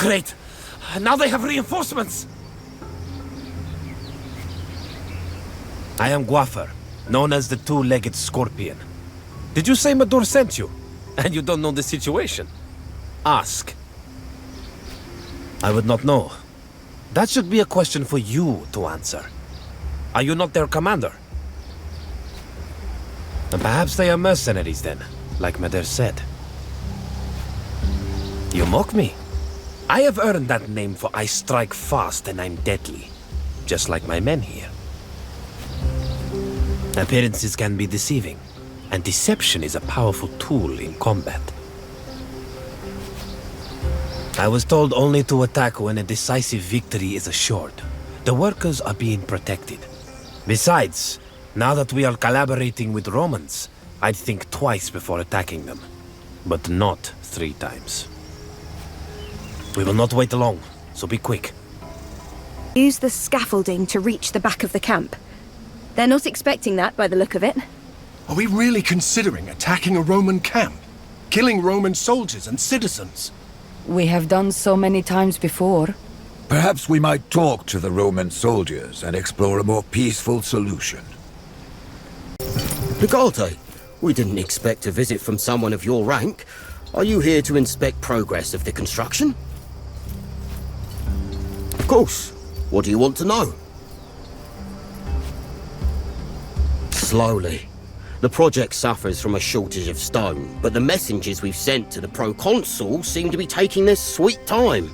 Great! Now they have reinforcements! I am Guafer, known as the Two-Legged Scorpion. Did you say Mador sent you? And you don't know the situation? Ask. I would not know. That should be a question for you to answer. Are you not their commander? And perhaps they are mercenaries then, like Mador said. You mock me? I have earned that name for I strike fast and I'm deadly. Just like my men here. Appearances can be deceiving, and deception is a powerful tool in combat. I was told only to attack when a decisive victory is assured. The workers are being protected. Besides, now that we are collaborating with Romans, I'd think twice before attacking them. But not 3 times. We will not wait long, so be quick. Use the scaffolding to reach the back of the camp. They're not expecting that by the look of it. Are we really considering attacking a Roman camp? Killing Roman soldiers and citizens? We have done so many times before. Perhaps we might talk to the Roman soldiers and explore a more peaceful solution. Legate, we didn't expect a visit from someone of your rank. Are you here to inspect progress of the construction? Of course. What do you want to know? Slowly. The project suffers from a shortage of stone, but the messengers we've sent to the proconsul seem to be taking their sweet time.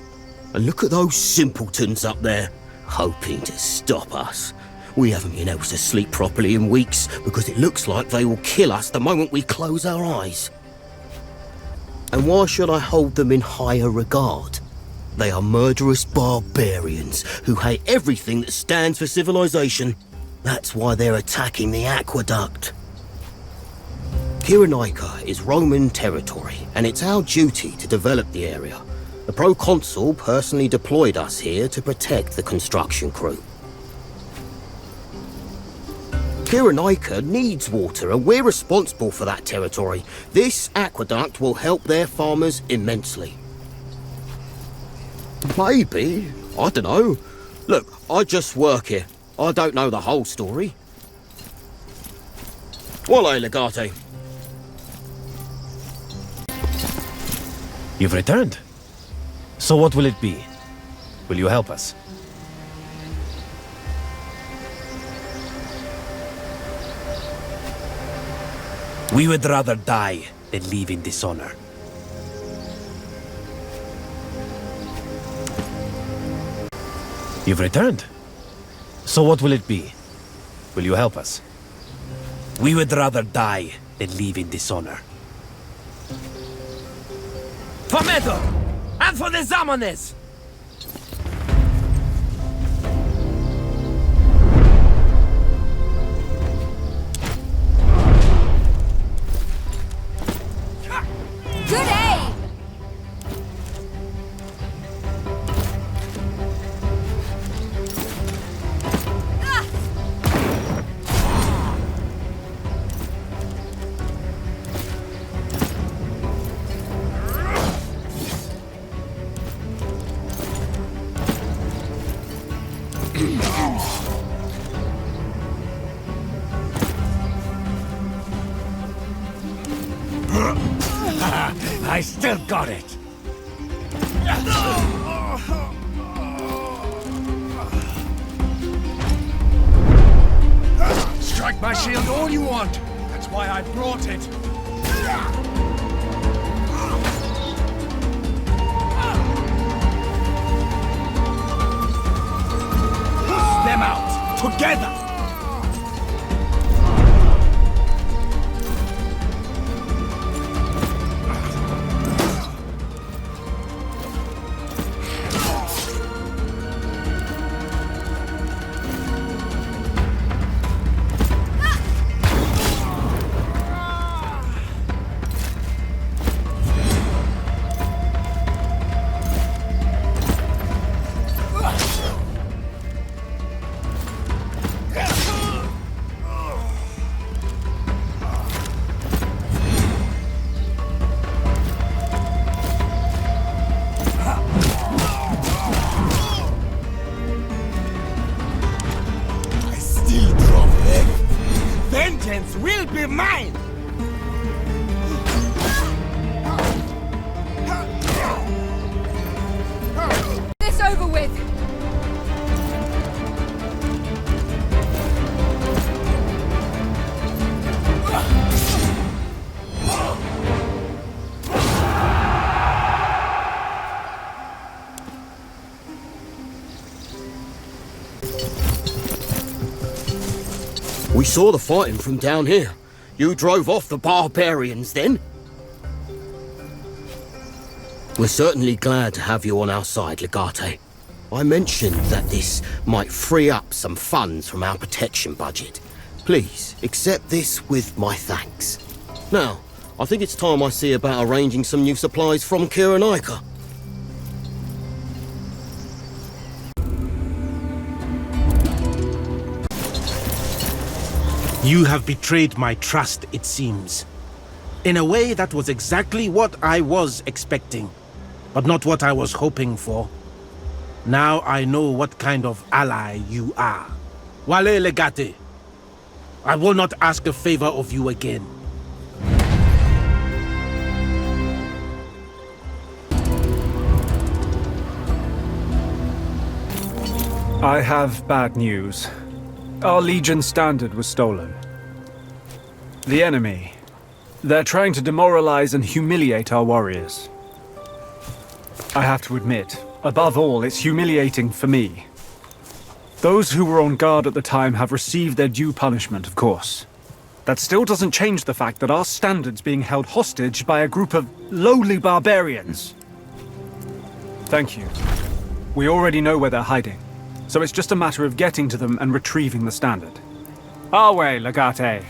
And look at those simpletons up there, hoping to stop us. We haven't been able to sleep properly in weeks because it looks like they will kill us the moment we close our eyes. And why should I hold them in higher regard? They are murderous barbarians who hate everything that stands for civilization. That's why they're attacking the aqueduct. Cyrenaica is Roman territory, and it's our duty to develop the area. The proconsul personally deployed us here to protect the construction crew. Cyrenaica needs water, and we're responsible for that territory. This aqueduct will help their farmers immensely. Maybe. I don't know. Look, I just work here. I don't know the whole story. Voila, Legate. You've returned. So what will it be? Will you help us? We would rather die than live in dishonor. You've returned. So what will it be? Will you help us? We would rather die than live in dishonor. For Medor! And for the Zamanes! Good aim! I still got it! Strike my shield all you want. That's why I brought it. Push them out, together! vengeance will be mine! This over with! We saw the fighting from down here. You drove off the barbarians then? We're certainly glad to have you on our side, Legate. I mentioned that this might free up some funds from our protection budget. Please, accept this with my thanks. Now, I think it's time I see about arranging some new supplies from Kyrenaika. You have betrayed my trust, it seems. In a way, that was exactly what I was expecting, but not what I was hoping for. Now I know what kind of ally you are. Wale Legate, I will not ask a favor of you again. I have bad news. Our Legion standard was stolen. The enemy, they're trying to demoralize and humiliate our warriors. I have to admit, above all, it's humiliating for me. Those who were on guard at the time have received their due punishment, of course. That still doesn't change the fact that our standard's being held hostage by a group of lowly barbarians. Thank you. We already know where they're hiding, so it's just a matter of getting to them and retrieving the standard. Our way, Legate.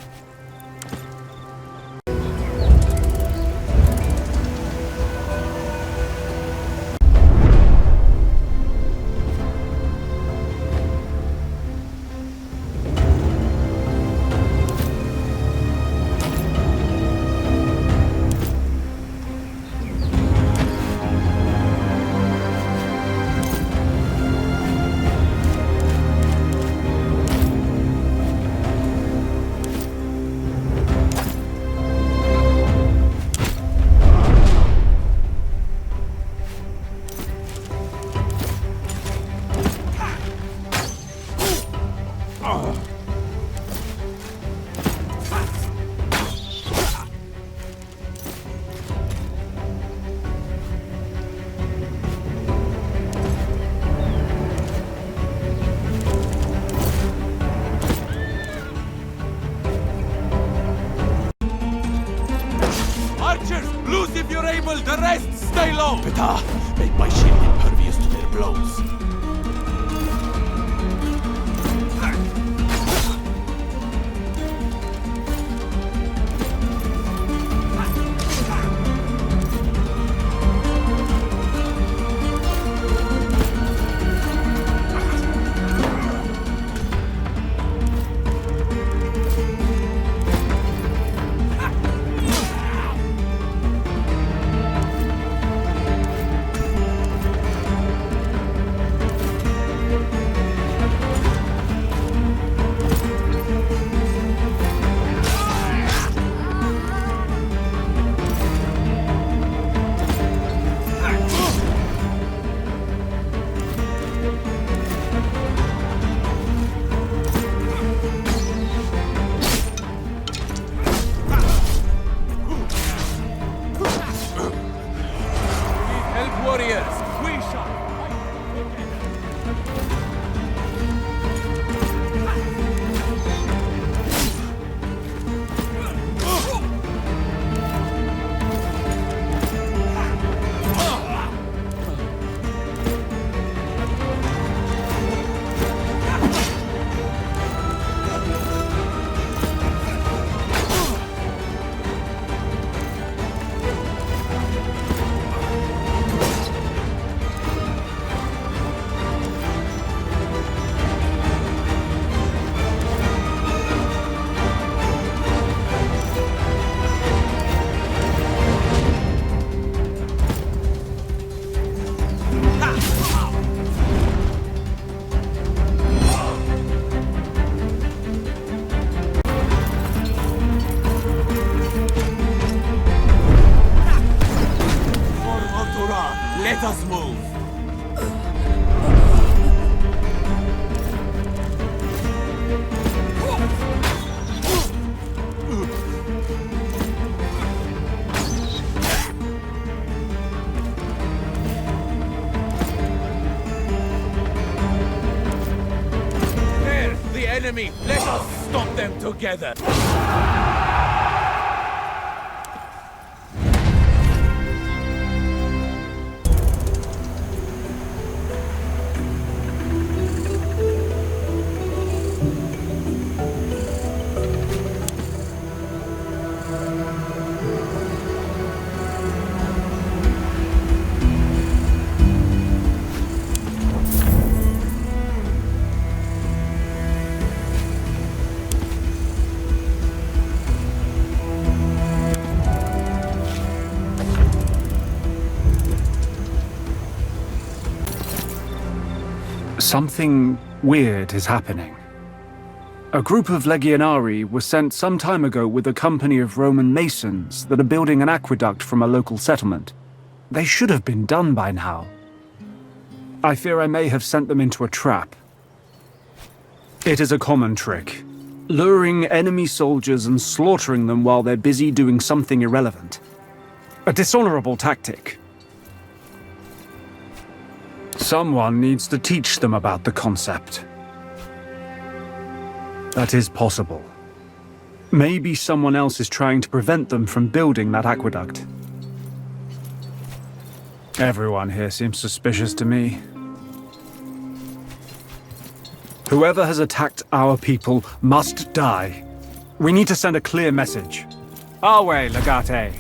Archers, loose if you're able, the rest stay low! Peta, make my shield impervious to their blows. stand together. Something weird is happening. A group of legionari was sent some time ago with a company of Roman masons that are building an aqueduct from a local settlement. They should have been done by now. I fear I may have sent them into a trap. It is a common trick, luring enemy soldiers and slaughtering them while they're busy doing something irrelevant. A dishonorable tactic. Someone needs to teach them about the concept. That is possible. Maybe someone else is trying to prevent them from building that aqueduct. Everyone here seems suspicious to me. Whoever has attacked our people must die. We need to send a clear message. Our way, Legate.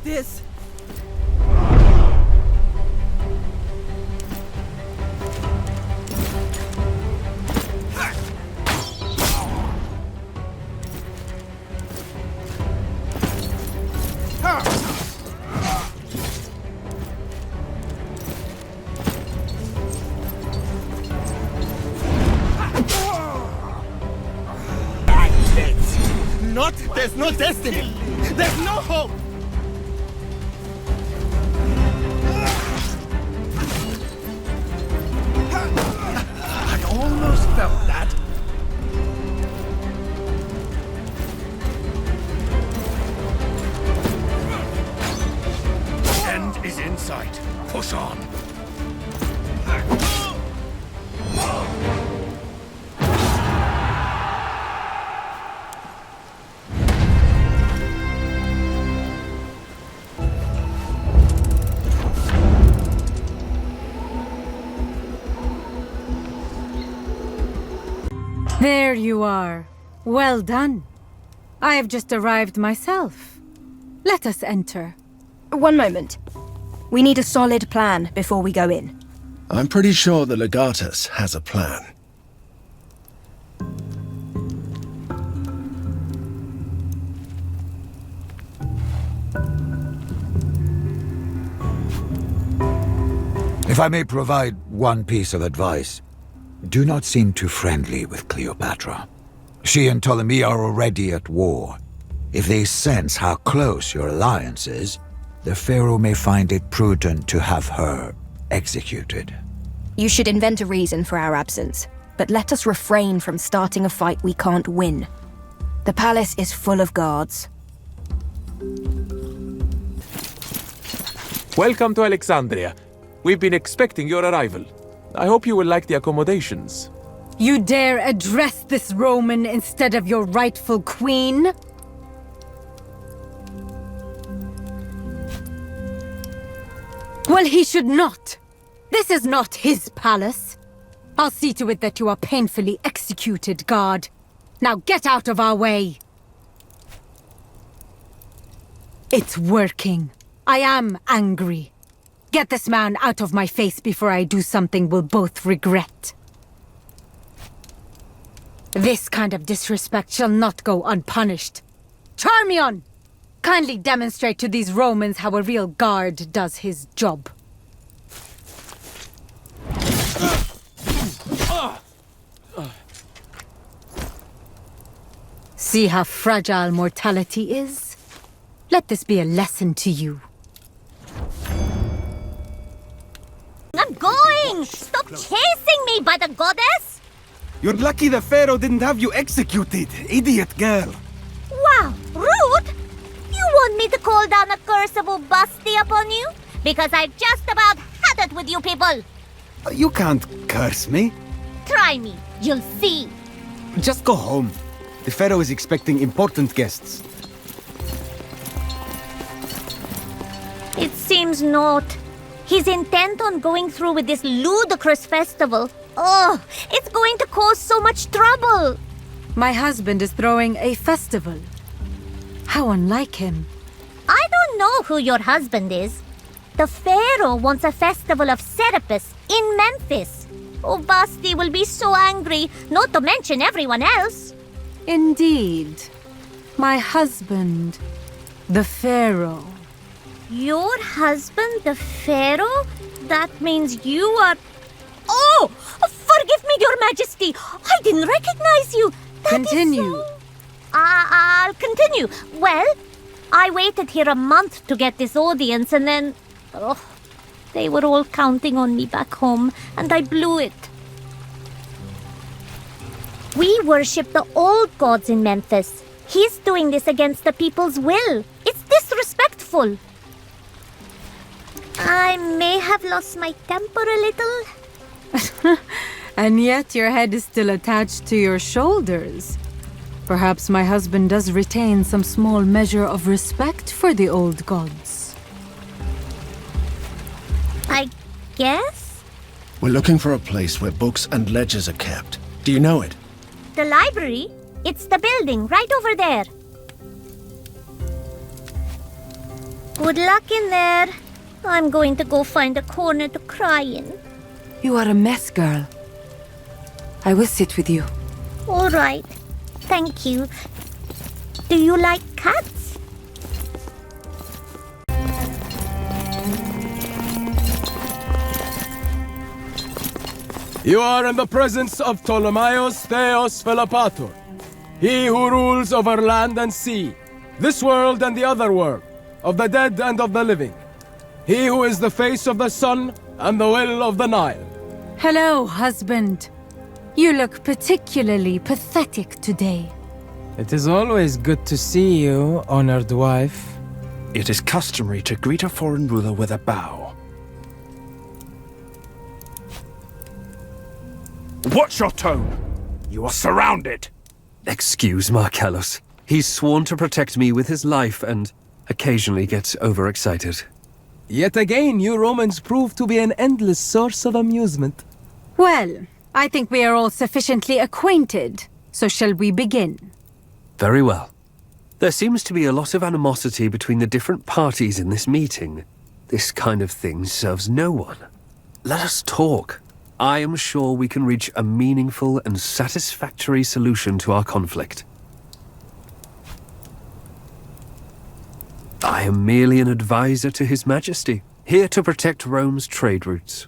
This. There's no destiny. There's no hope. I almost felt that. End is in sight. Push on. There you are. Well done. I have just arrived myself. Let us enter. One moment. We need a solid plan before we go in. I'm pretty sure the Legatus has a plan. If I may provide one piece of advice, do not seem too friendly with Cleopatra. She and Ptolemy are already at war. If they sense how close your alliance is, the Pharaoh may find it prudent to have her executed. You should invent a reason for our absence, but let us refrain from starting a fight we can't win. The palace is full of guards. Welcome to Alexandria. We've been expecting your arrival. I hope you will like the accommodations. You dare address this Roman instead of your rightful queen? Well, he should not. This is not his palace. I'll see to it that you are painfully executed, guard. Now get out of our way. It's working. I am angry. Get this man out of my face before I do something we'll both regret. This kind of disrespect shall not go unpunished. Charmion! Kindly demonstrate to these Romans how a real guard does his job. See how fragile mortality is? Let this be a lesson to you. I'm going! Stop chasing me, by the goddess! You're lucky the Pharaoh didn't have you executed, idiot girl. Wow, rude! You want me to call down a curse of Ubasti upon you? Because I've just about had it with you people! You can't curse me. Try me, you'll see. Just go home. The Pharaoh is expecting important guests. It seems not. He's intent on going through with this ludicrous festival. Oh, it's going to cause so much trouble. My husband is throwing a festival. How unlike him. I don't know who your husband is. The Pharaoh wants a festival of Serapis in Memphis. Ubasti will be so angry, not to mention everyone else. Indeed. My husband, the Pharaoh. Your husband, the Pharaoh? That means you are... Oh! Forgive me, Your Majesty! I didn't recognize you! Continue. I'll continue. Well, I waited here a month to get this audience and then... Oh, they were all counting on me back home, and I blew it. We worship the old gods in Memphis. He's doing this against the people's will. It's disrespectful. I may have lost my temper a little. And yet your head is still attached to your shoulders. Perhaps my husband does retain some small measure of respect for the old gods. I guess? We're looking for a place where books and ledgers are kept. Do you know it? The library? It's the building right over there. Good luck in there. I'm going to go find a corner to cry in. You are a mess, girl. I will sit with you. All right. Thank you. Do you like cats? You are in the presence of Ptolemaeus Theos Philopator, he who rules over land and sea, this world and the other world, of the dead and of the living. He who is the face of the sun and the will of the Nile. Hello, husband. You look particularly pathetic today. It is always good to see you, honored wife. It is customary to greet a foreign ruler with a bow. Watch your tone! You are surrounded! Excuse Marcellus. He's sworn to protect me with his life and occasionally gets overexcited. Yet again, you Romans prove to be an endless source of amusement. Well, I think we are all sufficiently acquainted, so shall we begin? Very well. There seems to be a lot of animosity between the different parties in this meeting. This kind of thing serves no one. Let us talk. I am sure we can reach a meaningful and satisfactory solution to our conflict. I am merely an advisor to His Majesty, here to protect Rome's trade routes.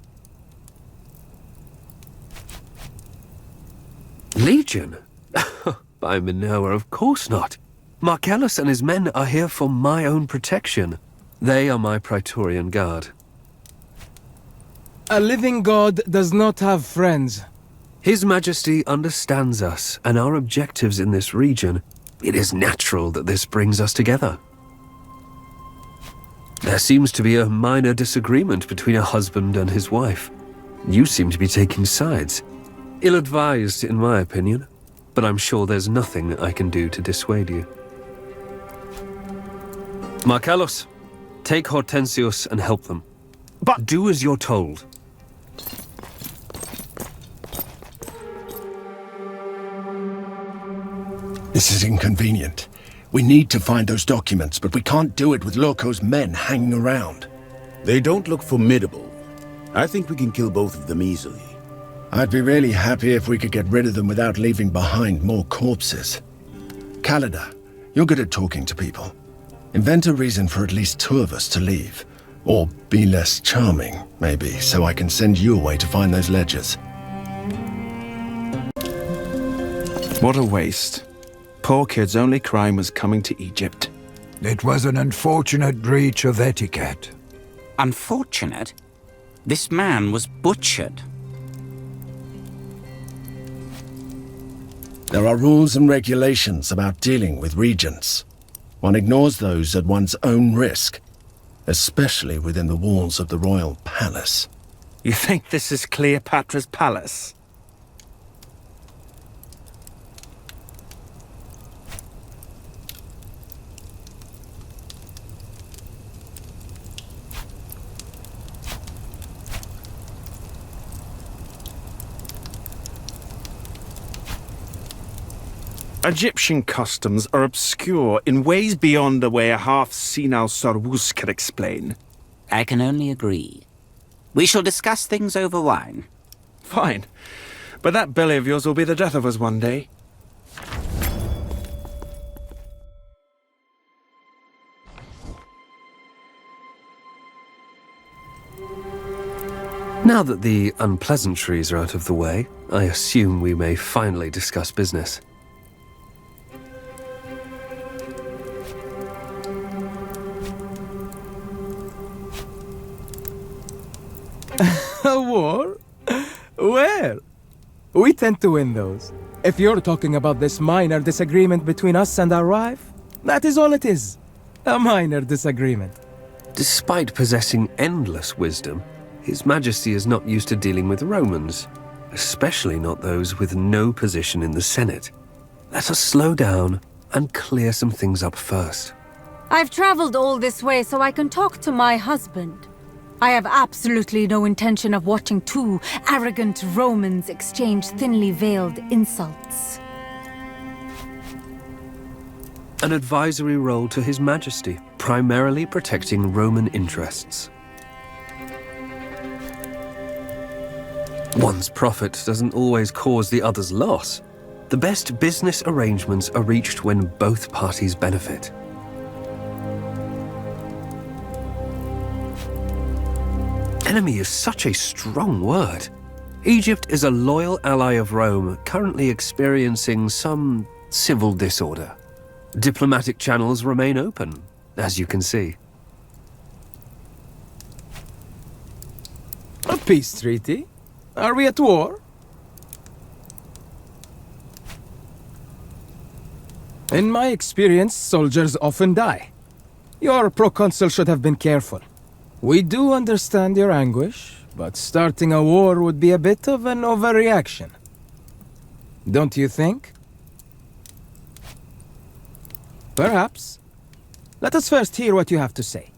Legion? By Minerva, of course not. Marcellus and his men are here for my own protection. They are my Praetorian Guard. A living god does not have friends. His Majesty understands us and our objectives in this region. It is natural that this brings us together. There seems to be a minor disagreement between a husband and his wife. You seem to be taking sides. Ill-advised, in my opinion, but I'm sure there's nothing I can do to dissuade you. Marcellus, take Hortensius and help them. But do as you're told. This is inconvenient. We need to find those documents, but we can't do it with Loco's men hanging around. They don't look formidable. I think we can kill both of them easily. I'd be really happy if we could get rid of them without leaving behind more corpses. Callida, you're good at talking to people. Invent a reason for at least two of us to leave. Or be less charming, maybe, so I can send you away to find those ledgers. What a waste. Poor kid's only crime was coming to Egypt. It was an unfortunate breach of etiquette. Unfortunate? This man was butchered. There are rules and regulations about dealing with regents. One ignores those at one's own risk, especially within the walls of the royal palace. You think this is Cleopatra's palace? Egyptian customs are obscure in ways beyond the way a half-senile Sarwus can explain. I can only agree. We shall discuss things over wine. Fine. But that belly of yours will be the death of us one day. Now that the unpleasantries are out of the way, I assume we may finally discuss business. A war? Where? We tend to win those. If you're talking about this minor disagreement between us and our wife, that is all it is. A minor disagreement. Despite possessing endless wisdom, His Majesty is not used to dealing with Romans, especially not those with no position in the Senate. Let us slow down and clear some things up first. I've traveled all this way so I can talk to my husband. I have absolutely no intention of watching two arrogant Romans exchange thinly veiled insults. An advisory role to His Majesty, primarily protecting Roman interests. One's profit doesn't always cause the other's loss. The best business arrangements are reached when both parties benefit. Enemy is such a strong word. Egypt is a loyal ally of Rome, currently experiencing some civil disorder. Diplomatic channels remain open, as you can see. A peace treaty? Are we at war? In my experience, soldiers often die. Your proconsul should have been careful. We do understand your anguish, but starting a war would be a bit of an overreaction. Don't you think? Perhaps. Let us first hear what you have to say.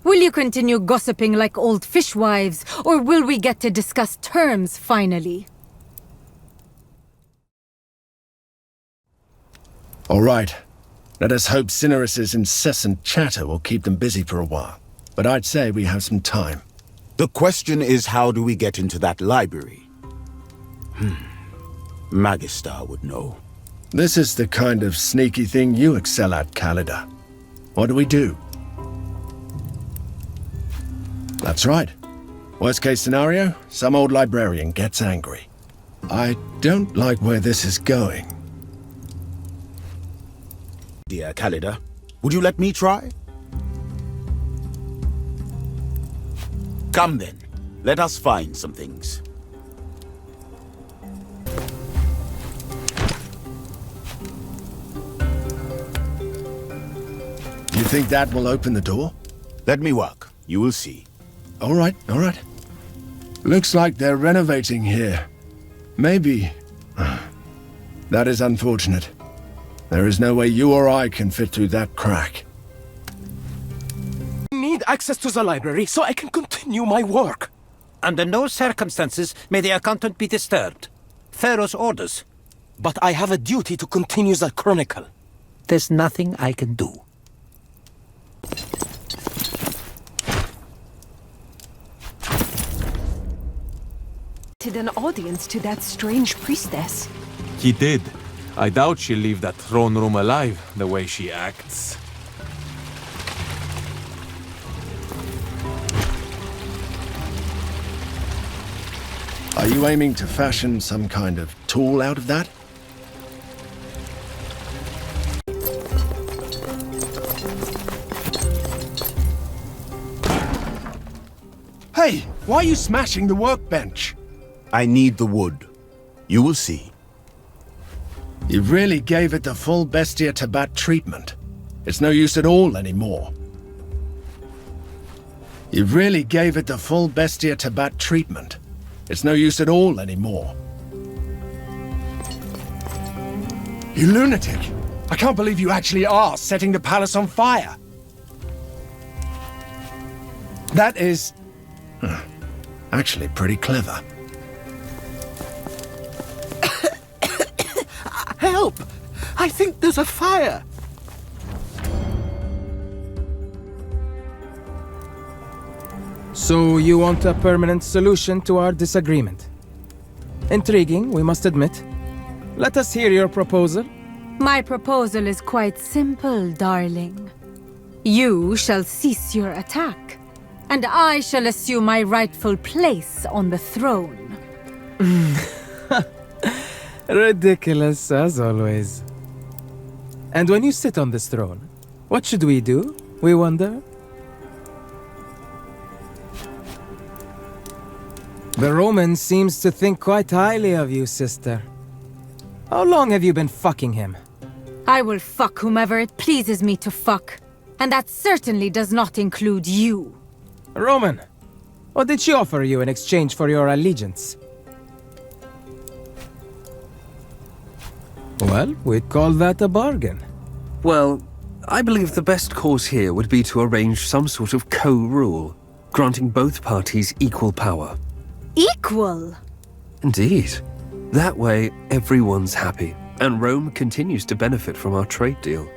Will you continue gossiping like old fishwives, or will we get to discuss terms finally? All right. Let us hope Cinyris's incessant chatter will keep them busy for a while. But I'd say we have some time. The question is, how do we get into that library? Magister would know. This is the kind of sneaky thing you excel at, Calida. What do we do? That's right. Worst case scenario, some old librarian gets angry. I don't like where this is going. Dear Calida, would you let me try? Come then, let us find some things. You think that will open the door? Let me work. You will see. All right, all right. Looks like they're renovating here. Maybe. That is unfortunate. There is no way you or I can fit through that crack. I need access to the library so I can continue my work. Under no circumstances may the accountant be disturbed. Pharaoh's orders. But I have a duty to continue the chronicle. There's nothing I can do. An audience to that strange priestess. He did. I doubt she'll leave that throne room alive, the way she acts. Are you aiming to fashion some kind of tool out of that? Hey, why are you smashing the workbench? I need the wood. You will see. You really gave it the full Bestia Tabat treatment. It's no use at all anymore. You really gave it the full Bestia Tabat treatment. It's no use at all anymore. You lunatic! I can't believe you actually are setting the palace on fire! That is... actually pretty clever. Help! I think there's a fire! So you want a permanent solution to our disagreement? Intriguing, we must admit. Let us hear your proposal. My proposal is quite simple, darling. You shall cease your attack, and I shall assume my rightful place on the throne. Ridiculous, as always. And when you sit on this throne, what should we do, we wonder? The Roman seems to think quite highly of you, sister. How long have you been fucking him? I will fuck whomever it pleases me to fuck, and that certainly does not include you. Roman, what did she offer you in exchange for your allegiance? Well, we'd call that a bargain. Well, I believe the best course here would be to arrange some sort of co-rule, granting both parties equal power. Equal? Indeed. That way, everyone's happy, and Rome continues to benefit from our trade deal.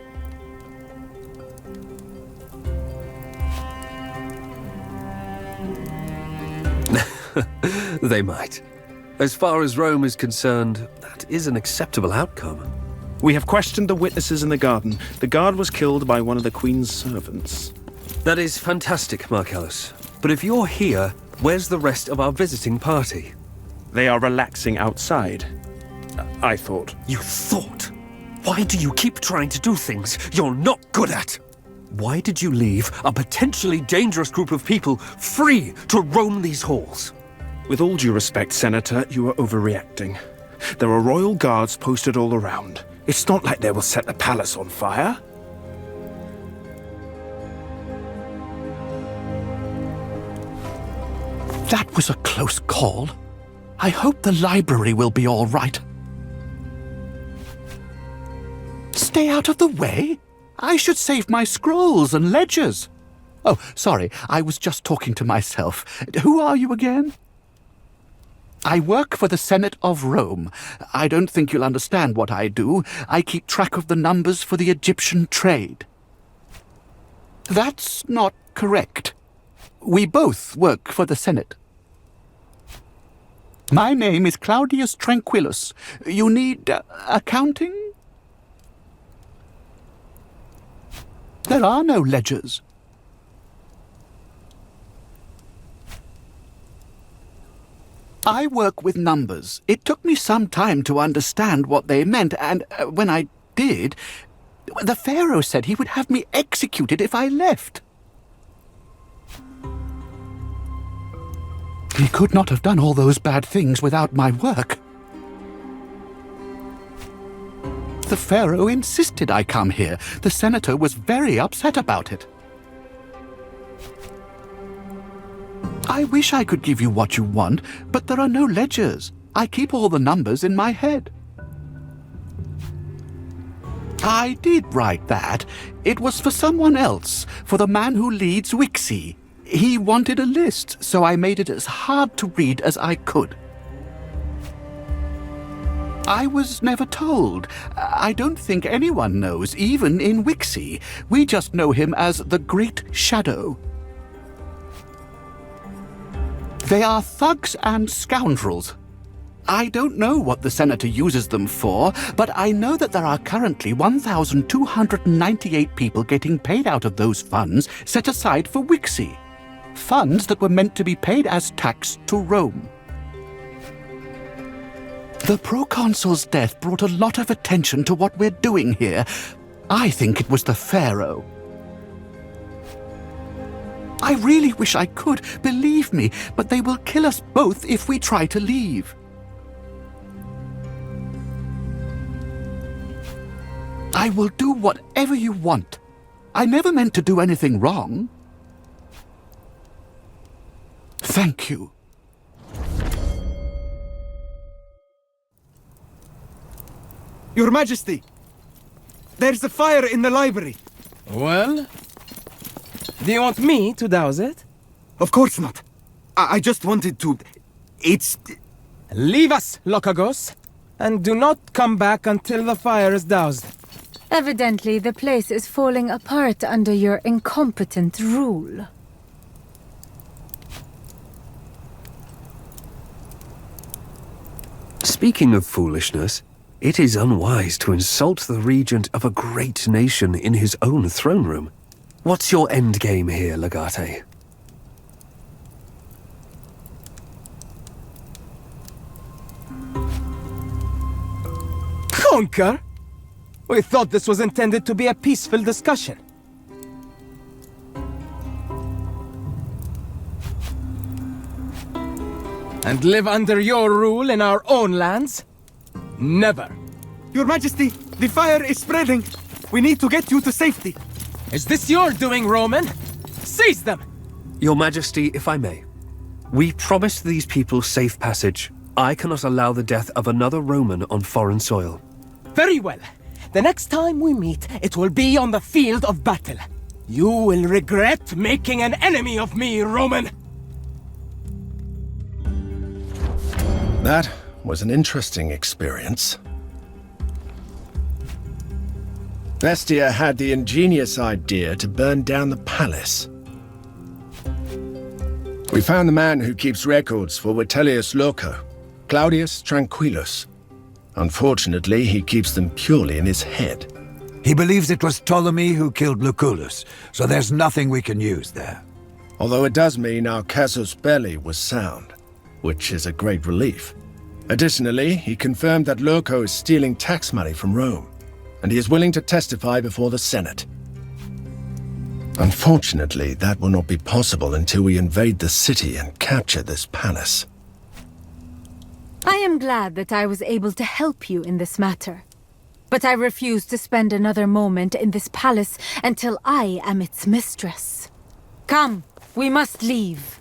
They might. As far as Rome is concerned, that is an acceptable outcome. We have questioned the witnesses in the garden. The guard was killed by one of the Queen's servants. That is fantastic, Marcellus. But if you're here, where's the rest of our visiting party? They are relaxing outside. I thought. You thought? Why do you keep trying to do things you're not good at? Why did you leave a potentially dangerous group of people free to roam these halls? With all due respect, Senator, you are overreacting. There are royal guards posted all around. It's not like they will set the palace on fire. That was a close call. I hope the library will be all right. Stay out of the way? I should save my scrolls and ledgers. Oh, sorry, I was just talking to myself. Who are you again? I work for the Senate of Rome. I don't think you'll understand what I do. I keep track of the numbers for the Egyptian trade. That's not correct. We both work for the Senate. My name is Claudius Tranquillus. You need accounting? There are no ledgers. I work with numbers. It took me some time to understand what they meant, and when I did, the Pharaoh said he would have me executed if I left. He could not have done all those bad things without my work. The Pharaoh insisted I come here. The senator was very upset about it. I wish I could give you what you want, but there are no ledgers. I keep all the numbers in my head. I did write that. It was for someone else, for the man who leads Wixie. He wanted a list, so I made it as hard to read as I could. I was never told. I don't think anyone knows, even in Wixie. We just know him as the Great Shadow. They are thugs and scoundrels. I don't know what the senator uses them for, but I know that there are currently 1,298 people getting paid out of those funds set aside for Wixie. Funds that were meant to be paid as tax to Rome. The proconsul's death brought a lot of attention to what we're doing here. I think it was the Pharaoh. I really wish I could, believe me, but they will kill us both if we try to leave. I will do whatever you want. I never meant to do anything wrong. Thank you. Your Majesty! There's a fire in the library. Well? Do you want me to douse it? Of course not. I just wanted to... It's... Leave us, Lokagos, and do not come back until the fire is doused. Evidently, the place is falling apart under your incompetent rule. Speaking of foolishness, it is unwise to insult the regent of a great nation in his own throne room. What's your endgame here, Legate? Conquer? We thought this was intended to be a peaceful discussion. And live under your rule in our own lands? Never. Your Majesty, the fire is spreading. We need to get you to safety. Is this your doing, Roman? Seize them! Your Majesty, if I may. We promised these people safe passage. I cannot allow the death of another Roman on foreign soil. Very well. The next time we meet, it will be on the field of battle. You will regret making an enemy of me, Roman! That was an interesting experience. Bestia had the ingenious idea to burn down the palace. We found the man who keeps records for Vitellius Loco, Claudius Tranquillus. Unfortunately, he keeps them purely in his head. He believes it was Ptolemy who killed Lucullus, so there's nothing we can use there. Although it does mean our casus belli was sound, which is a great relief. Additionally, he confirmed that Loco is stealing tax money from Rome, and he is willing to testify before the Senate. Unfortunately, that will not be possible until we invade the city and capture this palace. I am glad that I was able to help you in this matter. But I refuse to spend another moment in this palace until I am its mistress. Come, we must leave.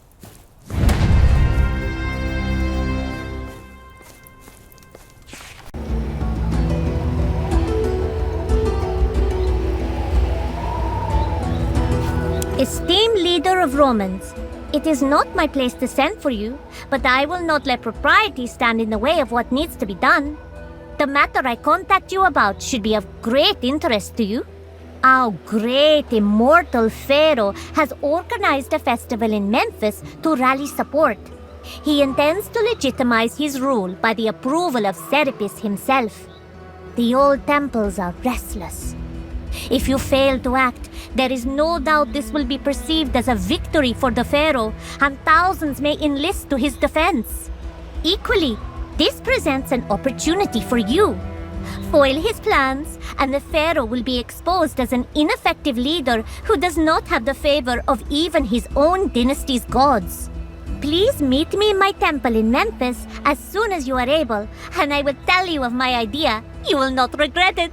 Esteemed leader of Romans, it is not my place to send for you, but I will not let propriety stand in the way of what needs to be done. The matter I contact you about should be of great interest to you. Our great immortal pharaoh has organized a festival in Memphis to rally support. He intends to legitimize his rule by the approval of Serapis himself. The old temples are restless. If you fail to act, there is no doubt this will be perceived as a victory for the pharaoh, and thousands may enlist to his defense. Equally, this presents an opportunity for you. Foil his plans, and the pharaoh will be exposed as an ineffective leader who does not have the favor of even his own dynasty's gods. Please meet me in my temple in Memphis as soon as you are able, and I will tell you of my idea. You will not regret it.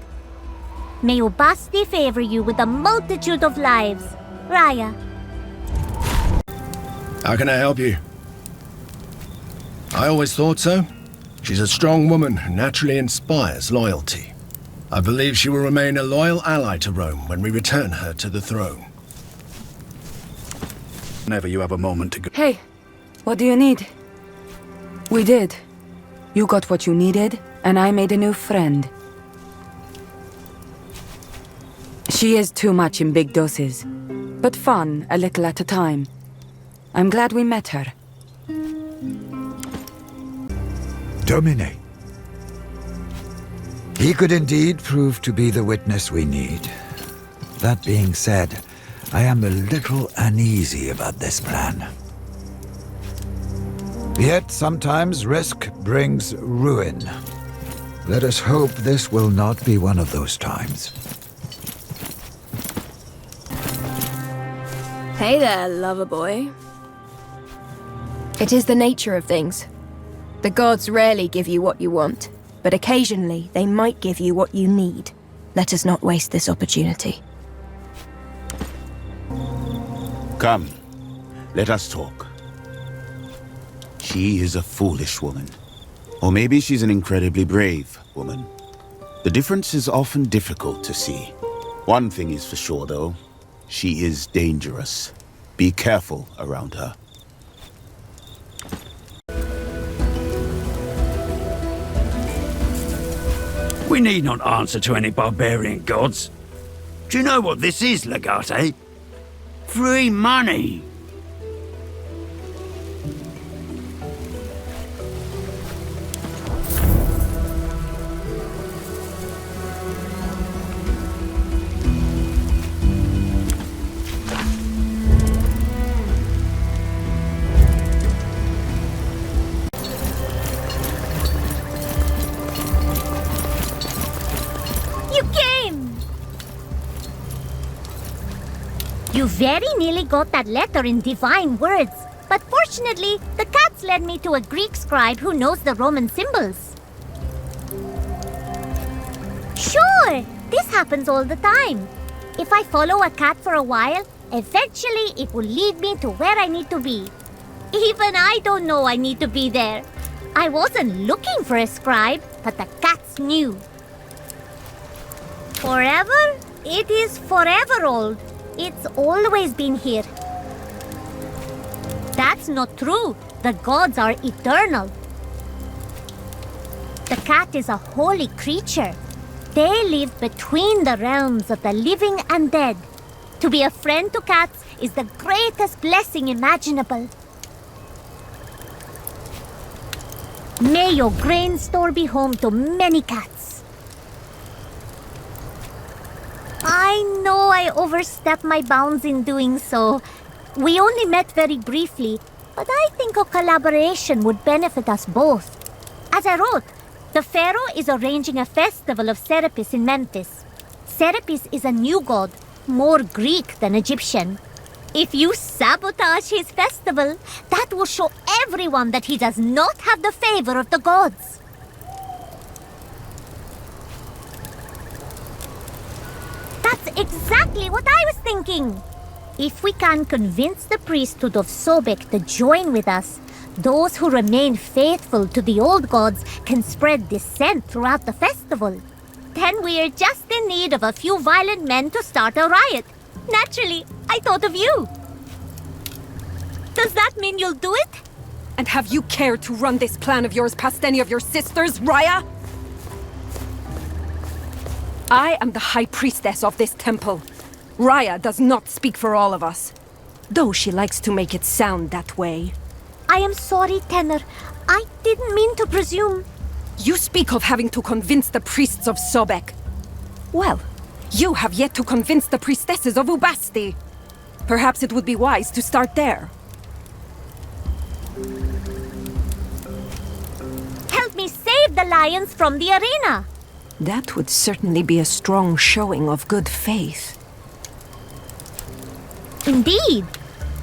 May Ubasti favor you with a multitude of lives. Raya. How can I help you? I always thought so. She's a strong woman who naturally inspires loyalty. I believe she will remain a loyal ally to Rome when we return her to the throne. Whenever you have a moment to go. Hey, what do you need? We did. You got what you needed, and I made a new friend. She is too much in big doses, but fun a little at a time. I'm glad we met her. Domine. He could indeed prove to be the witness we need. That being said, I am a little uneasy about this plan. Yet sometimes risk brings ruin. Let us hope this will not be one of those times. Hey there, lover boy. It is the nature of things. The gods rarely give you what you want, but occasionally they might give you what you need. Let us not waste this opportunity. Come, let us talk. She is a foolish woman. Or maybe she's an incredibly brave woman. The difference is often difficult to see. One thing is for sure, though. She is dangerous. Be careful around her. We need not answer to any barbarian gods. Do you know what this is, Legate? Free money! You very nearly got that letter in divine words, but fortunately, the cats led me to a Greek scribe who knows the Roman symbols. Sure, this happens all the time. If I follow a cat for a while, eventually it will lead me to where I need to be. Even I don't know I need to be there. I wasn't looking for a scribe, but the cats knew. Forever? It is forever old. It's always been here. That's not true. The gods are eternal. The cat is a holy creature. They live between the realms of the living and dead. To be a friend to cats is the greatest blessing imaginable. May your grain store be home to many cats. I know I overstepped my bounds in doing so. We only met very briefly, but I think a collaboration would benefit us both. As I wrote, the Pharaoh is arranging a festival of Serapis in Memphis. Serapis is a new god, more Greek than Egyptian. If you sabotage his festival, that will show everyone that he does not have the favor of the gods. That's exactly what I was thinking. If we can convince the priesthood of Sobek to join with us, those who remain faithful to the old gods can spread dissent throughout the festival. Then we are just in need of a few violent men to start a riot. Naturally, I thought of you. Does that mean you'll do it? And have you cared to run this plan of yours past any of your sisters, Raya? I am the High Priestess of this temple. Raya does not speak for all of us, though she likes to make it sound that way. I am sorry, Tenor. I didn't mean to presume. You speak of having to convince the priests of Sobek. Well, you have yet to convince the priestesses of Ubasti. Perhaps it would be wise to start there. Help me save the lions from the arena. That would certainly be a strong showing of good faith. Indeed.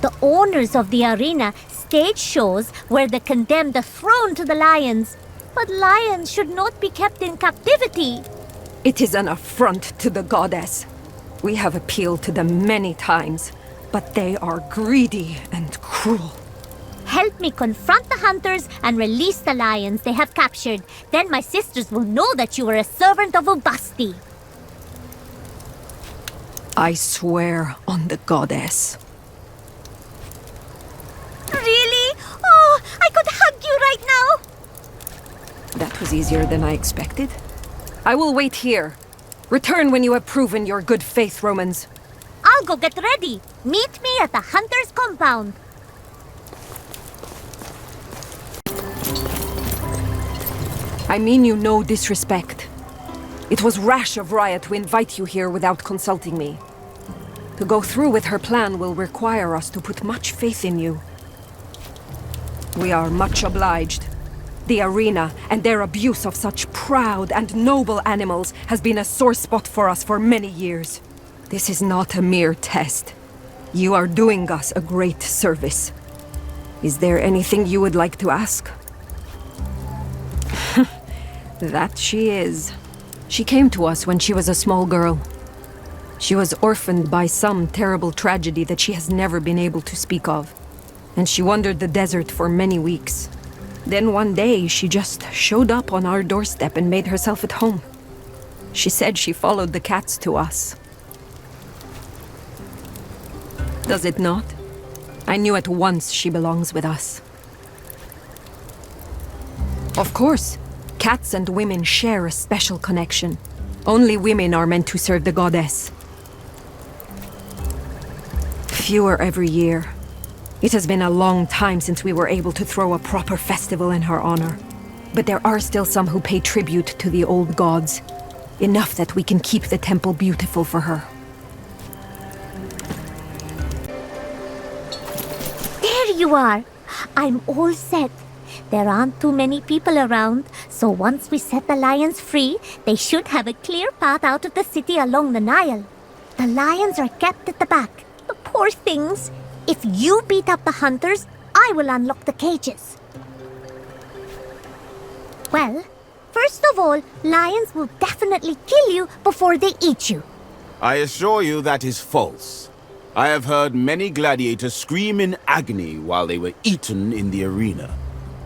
The owners of the arena stage shows where the condemned are thrown to the lions. But lions should not be kept in captivity. It is an affront to the goddess. We have appealed to them many times, but they are greedy and cruel. Help me confront the hunters and release the lions they have captured. Then my sisters will know that you are a servant of Ubasti. I swear on the goddess. Really? Oh, I could hug you right now. That was easier than I expected. I will wait here. Return when you have proven your good faith, Romans. I'll go get ready. Meet me at the hunter's compound. I mean you no disrespect. It was rash of Raya to invite you here without consulting me. To go through with her plan will require us to put much faith in you. We are much obliged. The arena and their abuse of such proud and noble animals has been a sore spot for us for many years. This is not a mere test. You are doing us a great service. Is there anything you would like to ask? That she is. She came to us when she was a small girl. She was orphaned by some terrible tragedy that she has never been able to speak of. And she wandered the desert for many weeks. Then one day, she just showed up on our doorstep and made herself at home. She said she followed the cats to us. Does it not? I knew at once she belongs with us. Of course, cats and women share a special connection. Only women are meant to serve the goddess. Fewer every year. It has been a long time since we were able to throw a proper festival in her honor. But there are still some who pay tribute to the old gods. Enough that we can keep the temple beautiful for her. There you are! I'm all set. There aren't too many people around, so once we set the lions free, they should have a clear path out of the city along the Nile. The lions are kept at the back. The poor things. If you beat up the hunters, I will unlock the cages. Well, first of all, lions will definitely kill you before they eat you. I assure you that is false. I have heard many gladiators scream in agony while they were eaten in the arena.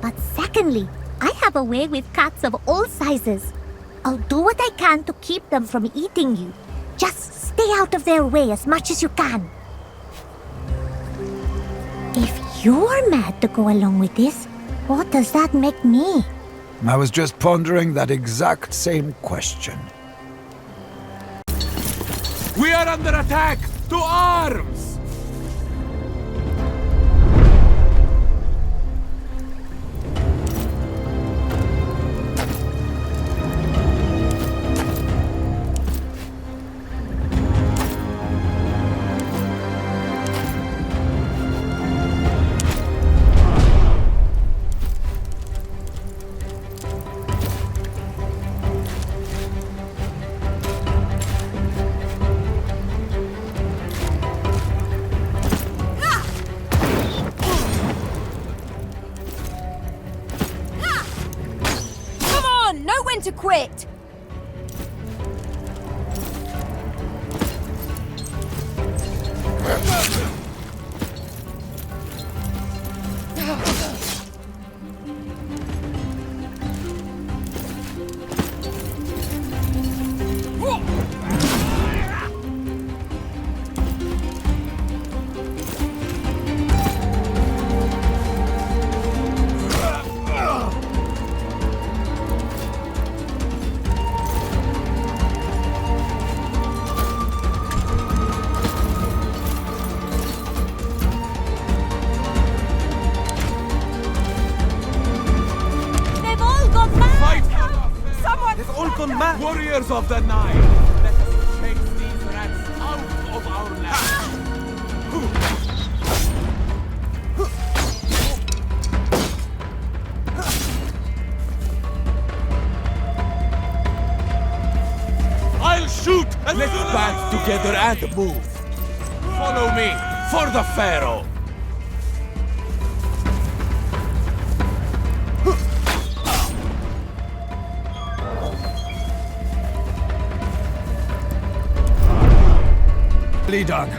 But secondly, I have a way with cats of all sizes. I'll do what I can to keep them from eating you. Just stay out of their way as much as you can. If you're mad to go along with this, what does that make me? I was just pondering that exact same question. We are under attack! To arms! To quit! Warriors of the Nile, let us chase these rats out of our land. I'll shoot! Let's band together and move. Follow me for the Pharaoh. Done.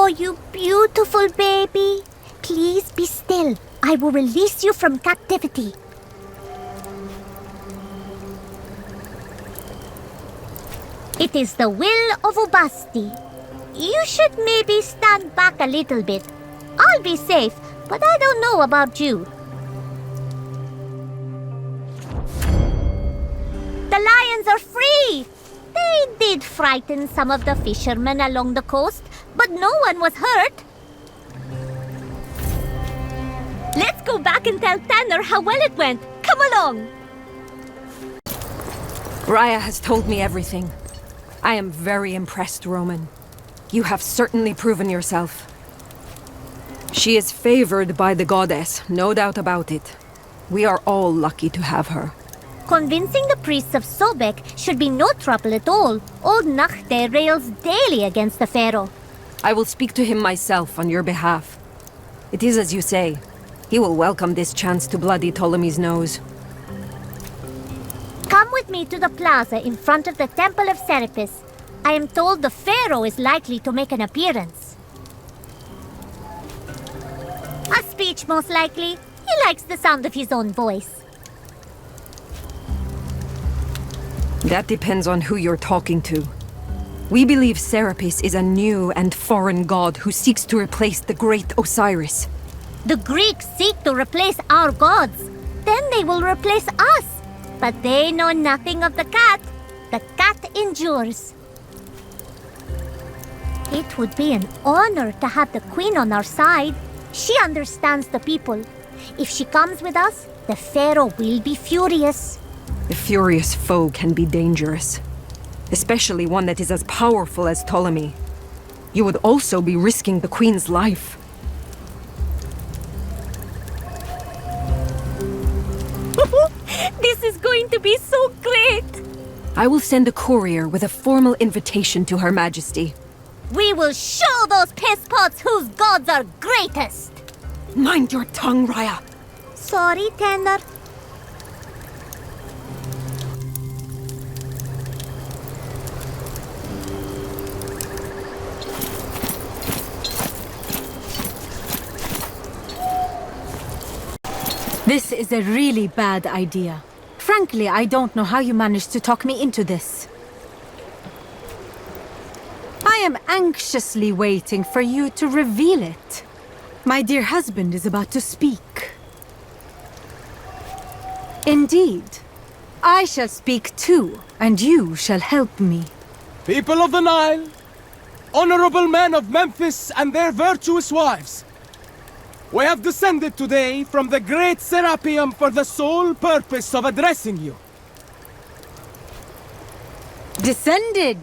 Oh, you beautiful baby. Please be still. I will release you from captivity. It is the will of Ubasti. You should maybe stand back a little bit. I'll be safe, but I don't know about you. The lions are free! They did frighten some of the fishermen along the coast, but no one was hurt. Let's go back and tell Tanner how well it went. Come along! Raya has told me everything. I am very impressed, Roman. You have certainly proven yourself. She is favored by the goddess, no doubt about it. We are all lucky to have her. Convincing the priests of Sobek should be no trouble at all. Old Nachte rails daily against the pharaoh. I will speak to him myself on your behalf. It is as you say. He will welcome this chance to bloody Ptolemy's nose. Come with me to the plaza in front of the Temple of Serapis. I am told the pharaoh is likely to make an appearance. A speech, most likely. He likes the sound of his own voice. That depends on who you're talking to. We believe Serapis is a new and foreign god who seeks to replace the great Osiris. The Greeks seek to replace our gods. Then they will replace us. But they know nothing of the cat. The cat endures. It would be an honor to have the queen on our side. She understands the people. If she comes with us, the pharaoh will be furious. A furious foe can be dangerous, especially one that is as powerful as Ptolemy. You would also be risking the queen's life. This is going to be so great! I will send a courier with a formal invitation to Her Majesty. We will show those piss-pots whose gods are greatest! Mind your tongue, Raya! Sorry, Tanner. This is a really bad idea. Frankly, I don't know how you managed to talk me into this. I am anxiously waiting for you to reveal it. My dear husband is about to speak. Indeed. I shall speak too, and you shall help me. People of the Nile, honorable men of Memphis and their virtuous wives, we have descended today from the great Serapeum for the sole purpose of addressing you. Descended?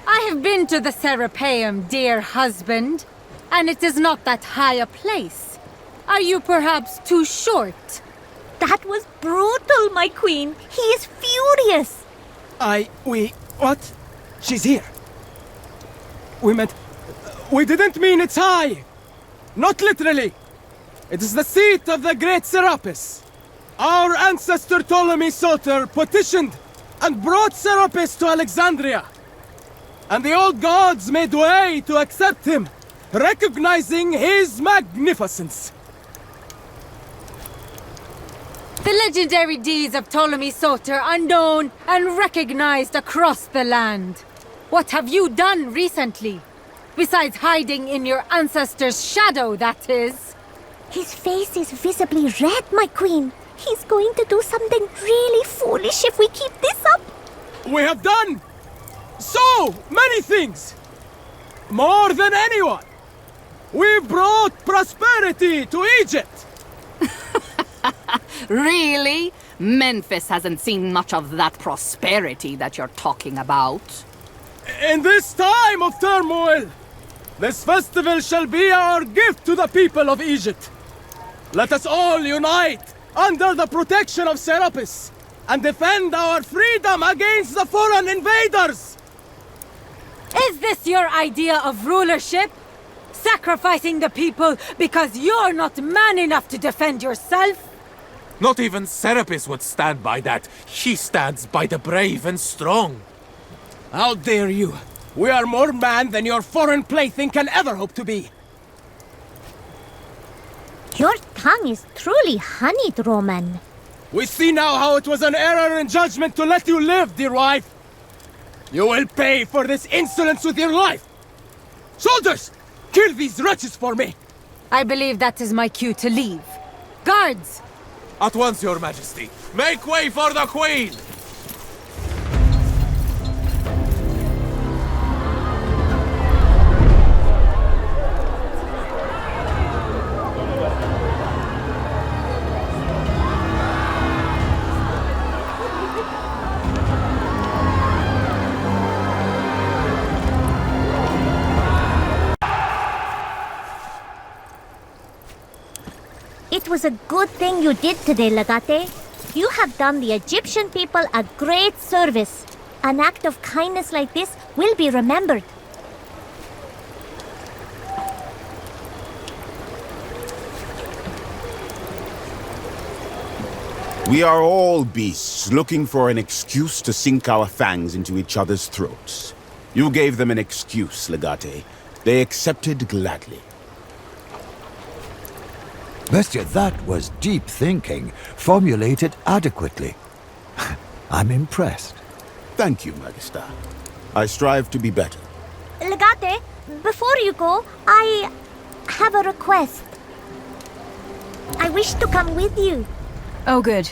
I have been to the Serapeum, dear husband, and it is not that high a place. Are you perhaps too short? That was brutal, my queen. He is furious. What? She's here. We didn't mean it's high. Not literally. It is the seat of the great Serapis. Our ancestor Ptolemy Soter petitioned and brought Serapis to Alexandria. And the old gods made way to accept him, recognizing his magnificence. The legendary deeds of Ptolemy Soter are known and recognized across the land. What have you done recently? Besides hiding in your ancestor's shadow, that is. His face is visibly red, my queen. He's going to do something really foolish if we keep this up. We have done so many things. More than anyone. We brought prosperity to Egypt. Really? Memphis hasn't seen much of that prosperity that you're talking about. In this time of turmoil, this festival shall be our gift to the people of Egypt. Let us all unite under the protection of Serapis and defend our freedom against the foreign invaders! Is this your idea of rulership? Sacrificing the people because you're not man enough to defend yourself? Not even Serapis would stand by that. She stands by the brave and strong. How dare you! We are more man than your foreign plaything can ever hope to be. Your tongue is truly honeyed, Roman. We see now how it was an error in judgment to let you live, dear wife. You will pay for this insolence with your life. Soldiers, kill these wretches for me. I believe that is my cue to leave. Guards! At once, Your Majesty. Make way for the Queen! It was a good thing you did today, Legate. You have done the Egyptian people a great service. An act of kindness like this will be remembered. We are all beasts looking for an excuse to sink our fangs into each other's throats. You gave them an excuse, Legate. They accepted gladly. Bestia, that was deep thinking, formulated adequately. I'm impressed. Thank you, Magister. I strive to be better. Legate, before you go, I have a request. I wish to come with you. Oh, good.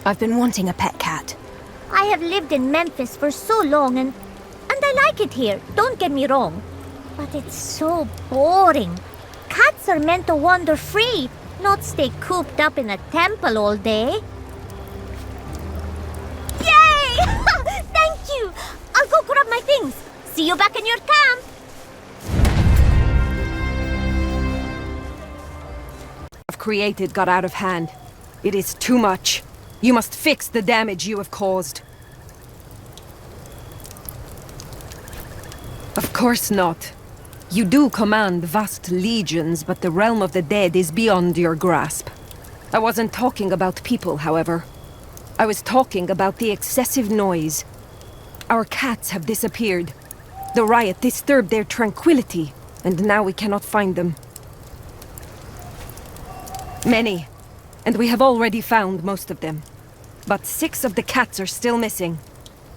I've been wanting a pet cat. I have lived in Memphis for so long and I like it here, don't get me wrong. But it's so boring. Cats are meant to wander free, not stay cooped up in a temple all day. Yay! Thank you! I'll go grab my things. See you back in your camp. I've created got out of hand. It is too much. You must fix the damage you have caused. Of course not. You do command vast legions, but the realm of the dead is beyond your grasp. I wasn't talking about people, however. I was talking about the excessive noise. Our cats have disappeared. The riot disturbed their tranquility, and now we cannot find them. Many, and we have already found most of them. But 6 of the cats are still missing.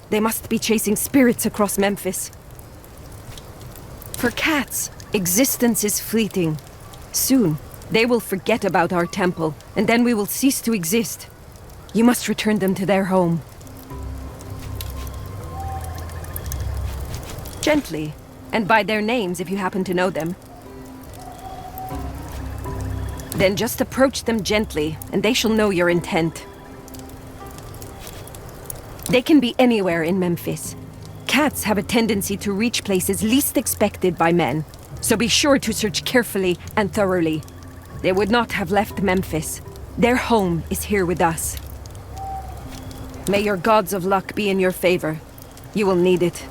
They must be chasing spirits across Memphis. For cats, existence is fleeting. Soon, they will forget about our temple, and then we will cease to exist. You must return them to their home. Gently, and by their names if you happen to know them. Then just approach them gently, and they shall know your intent. They can be anywhere in Memphis. Cats have a tendency to reach places least expected by men, so be sure to search carefully and thoroughly. They would not have left Memphis. Their home is here with us. May your gods of luck be in your favor. You will need it.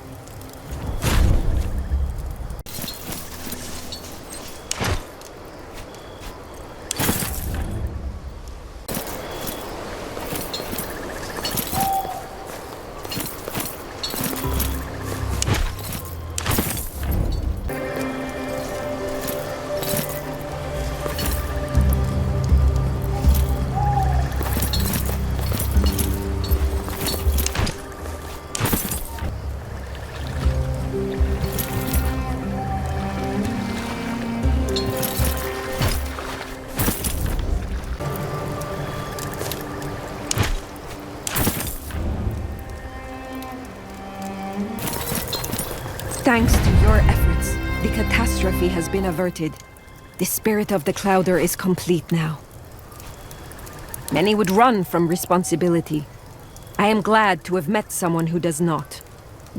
Thanks to your efforts, the catastrophe has been averted. The spirit of the Clouder is complete now. Many would run from responsibility. I am glad to have met someone who does not.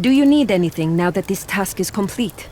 Do you need anything now that this task is complete?